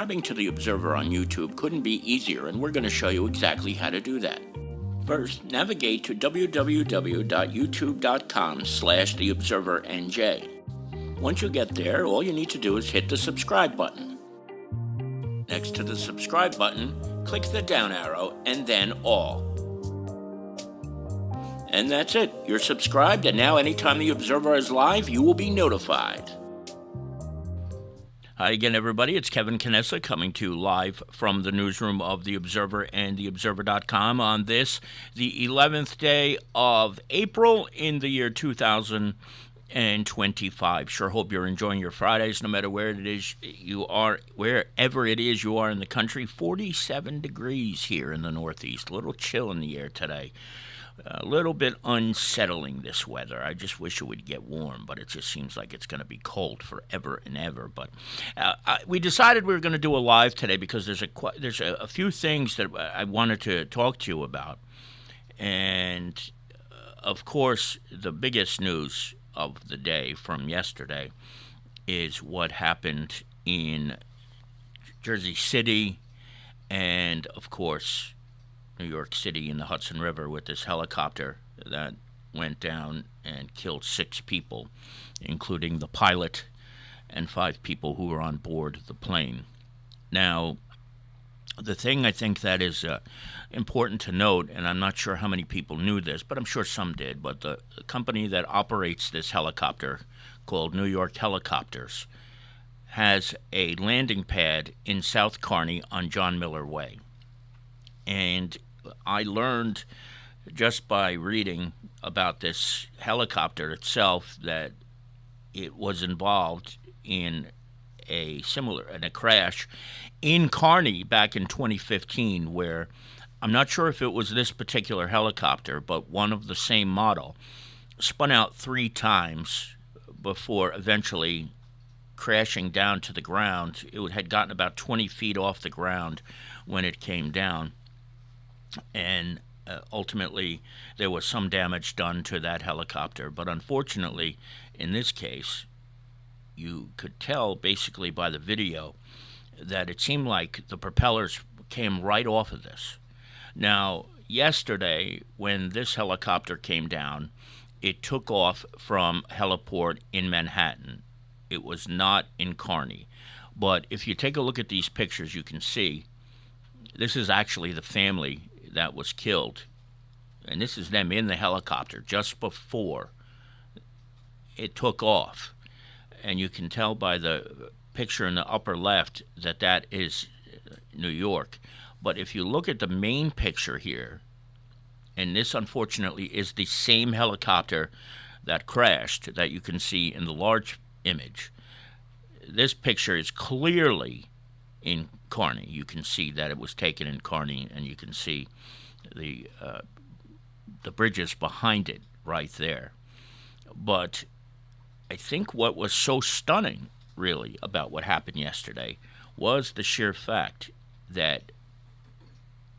Subscribing to The Observer on YouTube couldn't be easier, and we're going to show you exactly how to do that. First, navigate to www.youtube.com/theobservernj. Once you get there, all you need to do is hit the subscribe button. Next to the subscribe button, click the down arrow and then all. And that's it. You're subscribed, and now anytime The Observer is live, you will be notified. Hi again, everybody. It's Kevin Canessa coming to you live from the newsroom of The Observer and TheObserver.com on this, the 11th day of April in the year 2025. Sure hope you're enjoying your Fridays, no matter where it is you are, wherever it is you are in the country. 47 degrees here in the Northeast. A little chill in the air today. A little bit unsettling, this weather. I just wish it would get warm, but it just seems like it's going to be cold forever and ever. But we decided we were going to do a live today because there's a few things that I wanted to talk to you about. And, of course, the biggest news of the day from yesterday is what happened in Jersey City and, of course, New York City in the Hudson River with this helicopter that went down and killed 6 people, including the pilot and 5 people who were on board the plane. Now, the thing I think that is important to note, and I'm not sure how many people knew this, but I'm sure some did, but the company that operates this helicopter, called New York Helicopters, has a landing pad in South Kearny on John Miller Way. And I learned just by reading about this helicopter itself that it was involved in a crash in Kearny back in 2015, where I'm not sure if it was this particular helicopter, but one of the same model spun out 3 times before eventually crashing down to the ground. It had gotten about 20 feet off the ground when it came down. And ultimately, there was some damage done to that helicopter. But unfortunately, in this case, you could tell basically by the video that it seemed like the propellers came right off of this. Now, yesterday, when this helicopter came down, it took off from a heliport in Manhattan. It was not in Kearny. But if you take a look at these pictures, you can see this is actually the family that was killed, and this is them in the helicopter just before it took off. And you can tell by the picture in the upper left that that is New York. But if you look at the main picture here, and this unfortunately is the same helicopter that crashed that you can see in the large image, this picture is clearly in Kearny. You can see that it was taken in Kearny, and you can see the bridges behind it right there. But I think what was so stunning, really, about what happened yesterday was the sheer fact that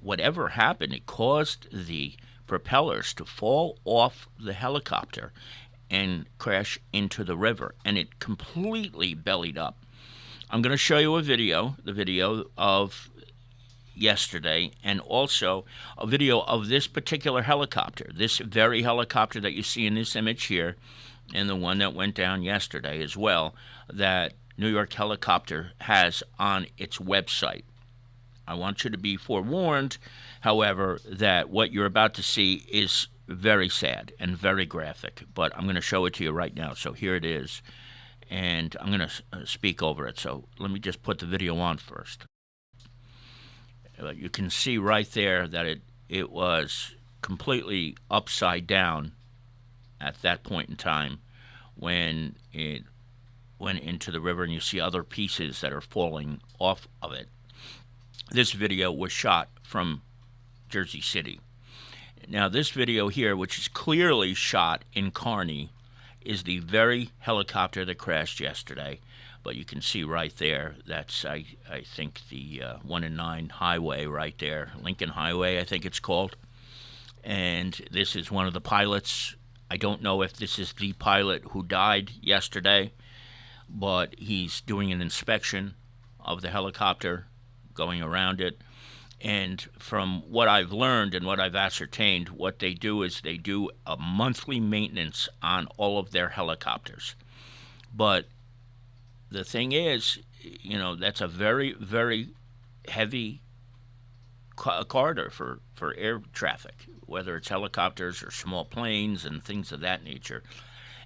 whatever happened, it caused the propellers to fall off the helicopter and crash into the river, and it completely bellied up. I'm going to show you the video of yesterday, and also a video of this particular helicopter, this very helicopter that you see in this image here, and the one that went down yesterday as well, that New York Helicopter has on its website. I want you to be forewarned, however, that what you're about to see is very sad and very graphic, but I'm going to show it to you right now. So here it is. And I'm going to speak over it. So let me just put the video on first. You can see right there that it was completely upside down at that point in time when it went into the river, and you see other pieces that are falling off of it. This video was shot from Jersey City. Now, this video here, which is clearly shot in Kearny, is the very helicopter that crashed yesterday. But you can see right there, that's, I think, the 1 and 9 highway right there, Lincoln Highway, I think it's called. And this is one of the pilots. I don't know if this is the pilot who died yesterday, but he's doing an inspection of the helicopter going around it. And from what I've learned and what I've ascertained, what they do is they do a monthly maintenance on all of their helicopters. But the thing is, that's a very, very heavy corridor for air traffic, whether it's helicopters or small planes and things of that nature.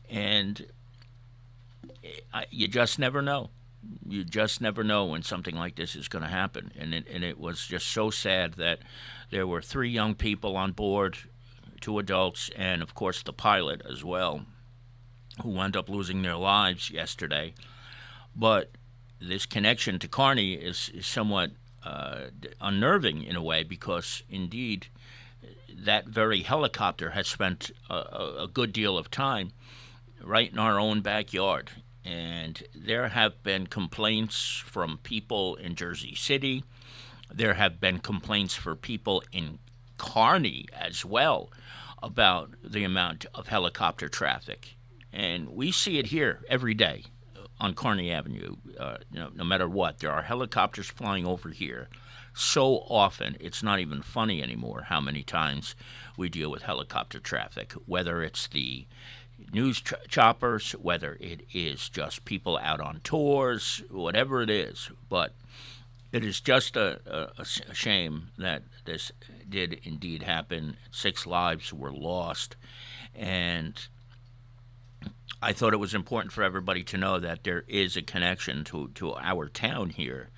And you just never know. You just never know when something like this is going to happen. And it was just so sad that there were 3 young people on board, 2 adults, and of course the pilot as well, who wound up losing their lives yesterday. But this connection to Kearny is somewhat unnerving in a way, because indeed that very helicopter has spent a good deal of time right in our own backyard. And there have been complaints from people in Jersey City. There have been complaints for people in Kearny as well about the amount of helicopter traffic. And we see it here every day on Kearny Avenue. No matter what, there are helicopters flying over here so often, it's not even funny anymore how many times we deal with helicopter traffic, whether it's the news choppers, whether it is just people out on tours, whatever it is. But it is just a shame that this did indeed happen. 6 lives were lost. And I thought it was important for everybody to know that there is a connection to our town here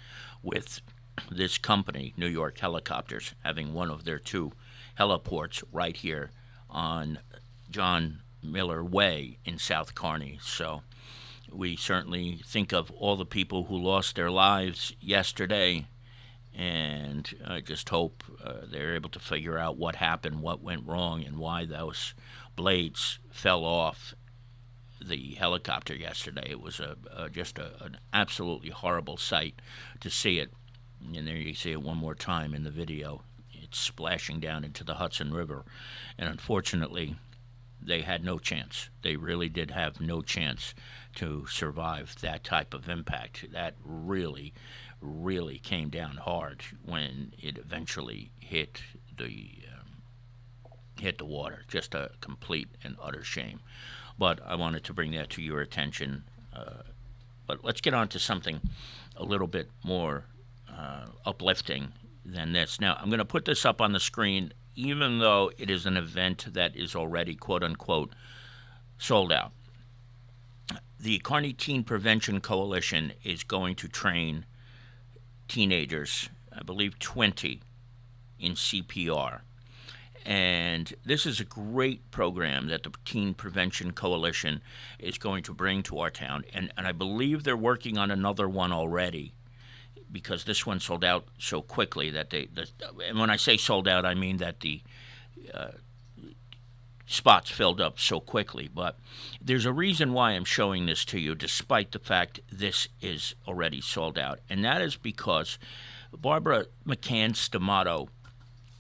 with this company, New York Helicopters, having one of their 2 heliports right here on John Miller Way in South Kearny. So we certainly think of all the people who lost their lives yesterday, and I just hope they're able to figure out what happened, what went wrong, and why those blades fell off the helicopter yesterday. It was just an absolutely horrible sight to see it. And there you see it one more time in the video. It's splashing down into the Hudson River, and unfortunately they had no chance. They really did have no chance to survive that type of impact. That really, really came down hard when it eventually hit the water. Just a complete and utter shame. But I wanted to bring that to your attention. But let's get on to something a little bit more uplifting than this. Now, I'm going to put this up on the screen, even though it is an event that is already, quote-unquote, sold out. The Kearny Teen Prevention Coalition is going to train teenagers, I believe 20, in CPR. And this is a great program that the Teen Prevention Coalition is going to bring to our town. And I believe they're working on another one already, because this one sold out so quickly that and when I say sold out, I mean that the spots filled up so quickly. But there's a reason why I'm showing this to you, despite the fact this is already sold out. And that is because Barbara McCann Stamato,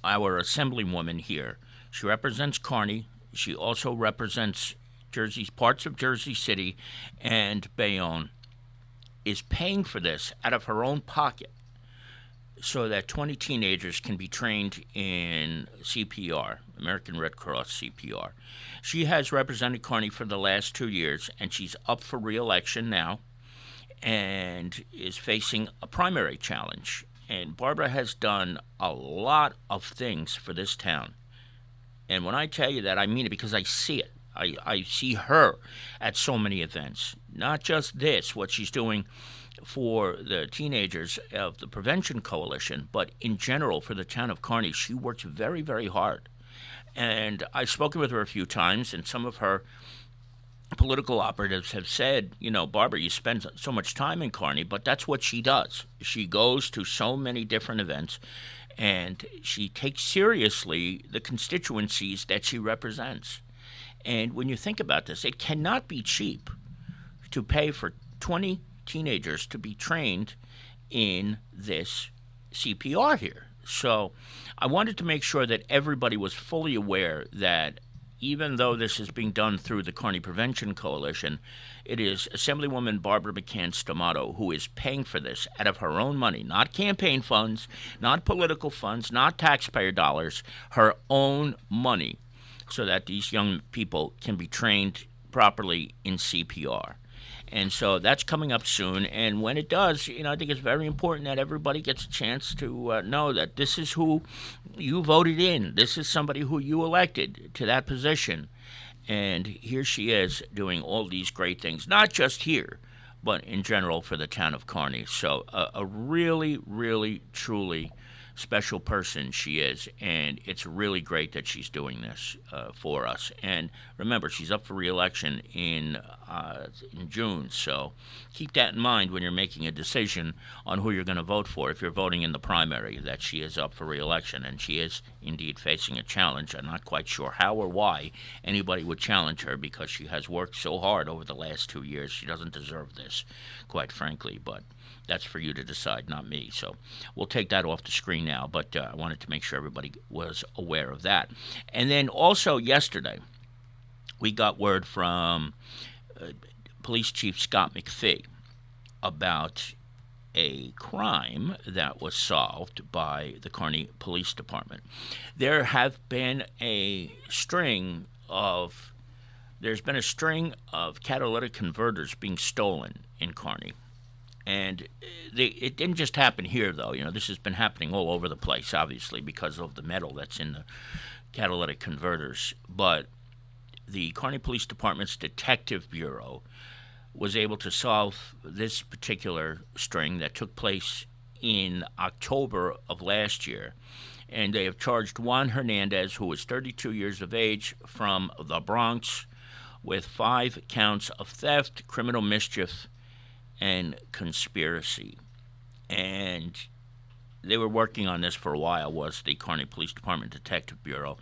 our Assemblywoman here, she represents Kearny. She also represents parts of Jersey City and Bayonne, is paying for this out of her own pocket so that 20 teenagers can be trained in CPR, American Red Cross CPR. She has represented Kearny for the last 2 years, and she's up for re-election now and is facing a primary challenge. And Barbara has done a lot of things for this town. And when I tell you that, I mean it, because I see it. I see her at so many events. Not just this, what she's doing for the teenagers of the Prevention Coalition, but in general for the town of Kearny. She works very, very hard. And I've spoken with her a few times, and some of her political operatives have said, Barbara, you spend so much time in Kearny, but that's what she does. She goes to so many different events, and she takes seriously the constituencies that she represents. And when you think about this, it cannot be cheap to pay for 20 teenagers to be trained in this CPR here. So I wanted to make sure that everybody was fully aware that even though this is being done through the Kearny Prevention Coalition, it is Assemblywoman Barbara McCann Stamato who is paying for this out of her own money, not campaign funds, not political funds, not taxpayer dollars, her own money, so that these young people can be trained properly in CPR. And so that's coming up soon. And when it does, I think it's very important that everybody gets a chance to know that this is who you voted in. This is somebody who you elected to that position. And here she is doing all these great things, not just here, but in general for the town of Kearny. So a really, really, truly special person she is, and it's really great that she's doing this for us. And remember, she's up for re-election in June, so keep that in mind when you're making a decision on who you're going to vote for. If you're voting in the primary, that she is up for re-election, and she is indeed facing a challenge. I'm not quite sure how or why anybody would challenge her, because she has worked so hard over the last 2 years. She doesn't deserve this, quite frankly, but that's for you to decide, not me. So we'll take that off the screen now, but I wanted to make sure everybody was aware of that. And then also yesterday, we got word from Police Chief Scott McPhee about a crime that was solved by the Kearny Police Department. There's been a string of catalytic converters being stolen in Kearny. And it didn't just happen here, though. This has been happening all over the place, obviously, because of the metal that's in the catalytic converters. But the Kearny Police Department's Detective Bureau was able to solve this particular string that took place in October of last year. And they have charged Juan Hernandez, who was 32 years of age, from the Bronx, with 5 counts of theft, criminal mischief, and conspiracy. And they were working on this for a while, was the Kearny Police Department Detective Bureau.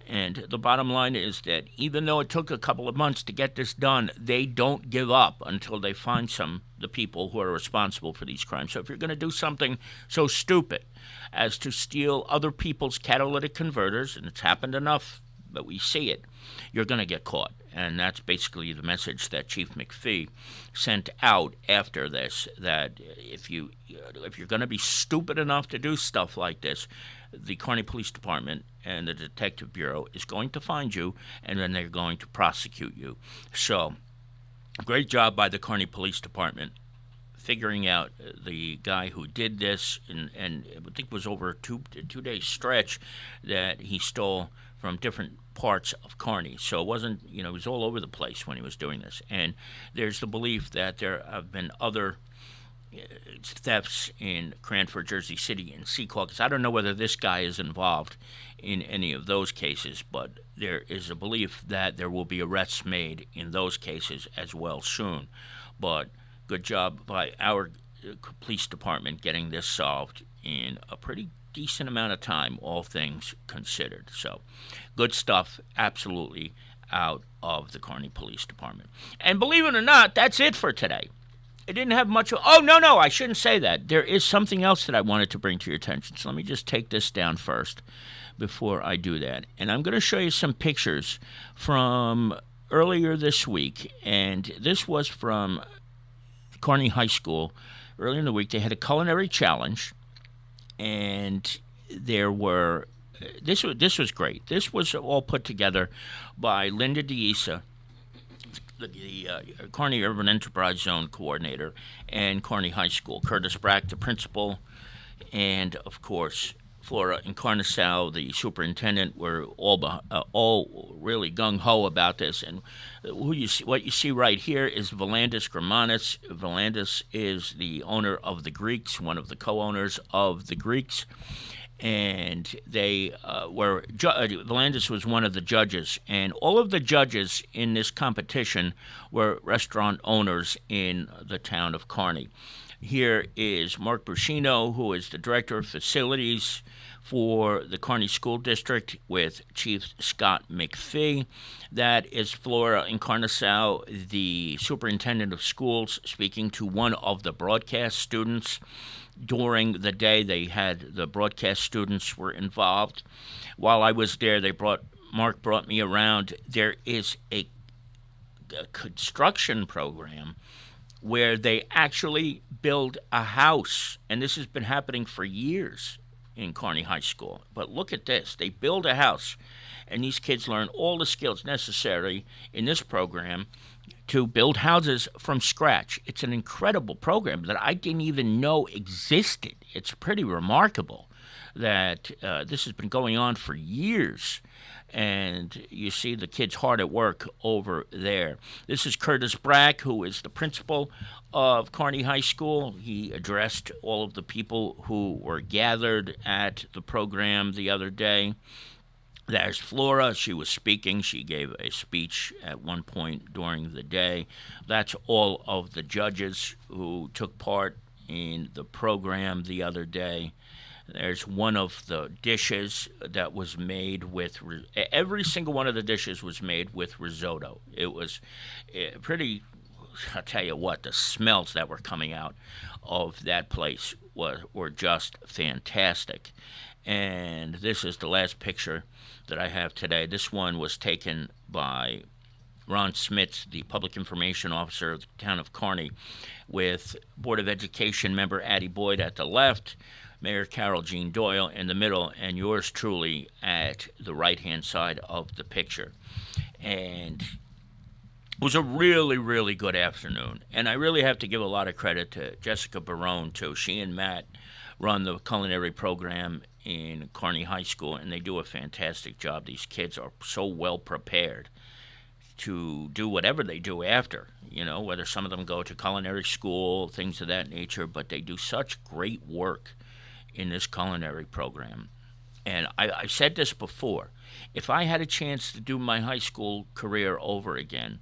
And the bottom line is that even though it took a couple of months to get this done, they don't give up until they find the people who are responsible for these crimes. So if you're going to do something so stupid as to steal other people's catalytic converters, and it's happened enough that we see it, you're going to get caught. And that's basically the message that Chief McPhee sent out after this, that if you're going to be stupid enough to do stuff like this, the Kearny Police Department and the Detective Bureau is going to find you, and then they're going to prosecute you. So, great job by the Kearny Police Department figuring out the guy who did this, and I think it was over a two-day stretch that he stole from different parts of Kearny. So it wasn't, it was all over the place when he was doing this. And there's the belief that there have been other thefts in Cranford, Jersey City, and Secaucus. I don't know whether this guy is involved in any of those cases, but there is a belief that there will be arrests made in those cases as well soon. But good job by our police department getting this solved in a pretty decent amount of time, all things considered. So good stuff, absolutely, out of the Kearny Police Department. And believe it or not, that's it for today. It didn't have much of... Oh, no, I shouldn't say that. There is something else that I wanted to bring to your attention. So let me just take this down first before I do that. And I'm going to show you some pictures from earlier this week. And this was from Kearny High School. Earlier in the week, they had a culinary challenge. And there were... This was great. This was all put together by Linda DeIsa, the Kearny Urban Enterprise Zone Coordinator, and Kearny High School. Curtis Brack, the principal, and, of course, Flora Incarnasau, the superintendent, were all really gung-ho about this. And what you see right here is Volandis Gramanis. Volandis is the owner of the Greeks, one of the co-owners of the Greeks. And they Volandis was one of the judges, and all of the judges in this competition were restaurant owners in the town of Kearny. Here is Mark Buscino, who is the Director of Facilities for the Kearny School District, with Chief Scott McPhee. That is Flora Incarnasau, the Superintendent of Schools, speaking to one of the broadcast students. During the day, the broadcast students were involved. While I was there, they brought Mark brought me around, there is a construction program where they actually build a house. And this has been happening for years in Kearny High School. But look at this. They build a house, and these kids learn all the skills necessary in this program to build houses from scratch. It's an incredible program that I didn't even know existed. It's pretty remarkable that this has been going on for years. And you see the kids hard at work over there. This is Curtis Brack, who is the principal of Kearny High School. He addressed all of the people who were gathered at the program the other day. There's Flora. She was speaking. She gave a speech at one point during the day. That's all of the judges who took part in the program the other day. There's one of the dishes that was made with, every single one of the dishes was made with risotto. It was pretty, I'll tell you what, the smells that were coming out of that place were just fantastic. And this is the last picture that I have today. This one was taken by Ron Smits, the public information officer of the town of Kearny, with Board of Education member Addie Boyd at the left, Mayor Carol Jean Doyle in the middle, and yours truly at the right-hand side of the picture. And it was a really, really good afternoon. And I really have to give a lot of credit to Jessica Barone, too. She and Matt run the culinary program in Kearny High School, and they do a fantastic job. These kids are so well prepared to do whatever they do after, whether some of them go to culinary school, things of that nature, but they do such great work in this culinary program. And I've said this before. If I had a chance to do my high school career over again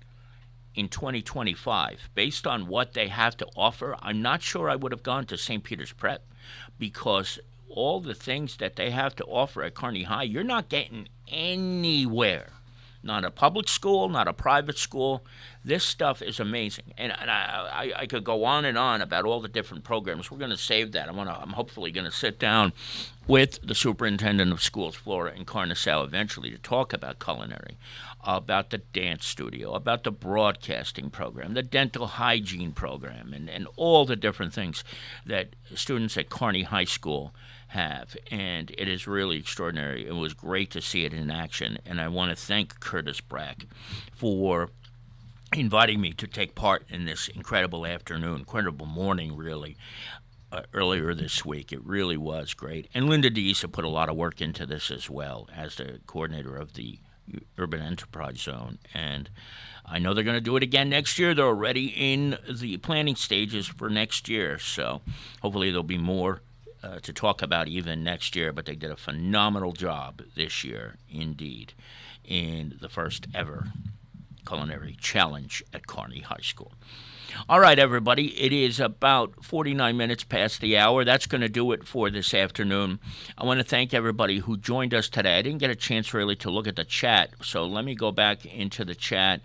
in 2025, based on what they have to offer, I'm not sure I would have gone to St. Peter's Prep, because all the things that they have to offer at Kearny High, you're not getting anywhere. Not a public school, not a private school. This stuff is amazing. And I could go on and on about all the different programs. We're going to save that. I'm hopefully going to sit down with the superintendent of schools, Flora and Carnesau, eventually to talk about culinary, about the dance studio, about the broadcasting program, the dental hygiene program, and all the different things that students at Kearny High School have, and it is really extraordinary. It was great to see it in action, and I want to thank Curtis Brack for inviting me to take part in this incredible morning, really, earlier this week. It really was great. And Linda Deesa put a lot of work into this as well as the coordinator of the Urban Enterprise Zone, and I know they're going to do it again next year. They're already in the planning stages for next year, so hopefully there'll be more to talk about even next year, but they did a phenomenal job this year, indeed, in the first ever culinary challenge at Kearny High School. All right, everybody, it is about 49 minutes past the hour. That's going to do it for this afternoon. I want to thank everybody who joined us today. I didn't get a chance really to look at the chat, so let me go back into the chat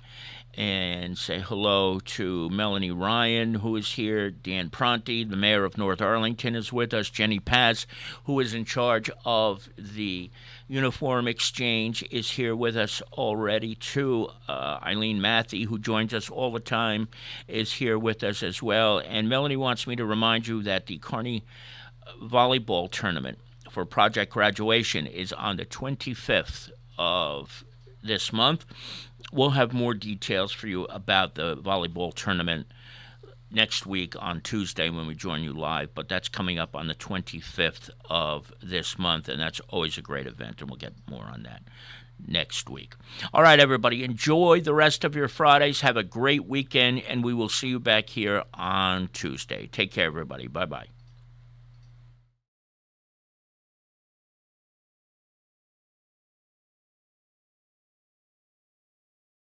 and say hello to Melanie Ryan, who is here, Dan Pronti, the mayor of North Arlington, is with us, Jenny Paz, who is in charge of the uniform exchange, is here with us already, too. Eileen Matthey, who joins us all the time, is here with us as well. And Melanie wants me to remind you that the Kearny volleyball tournament for Project Graduation is on the 25th of this month. We'll have more details for you about the volleyball tournament next week on Tuesday when we join you live, but that's coming up on the 25th of this month, and that's always a great event, and we'll get more on that next week. All right, everybody, enjoy the rest of your Fridays. Have a great weekend, and we will see you back here on Tuesday. Take care, everybody. Bye-bye.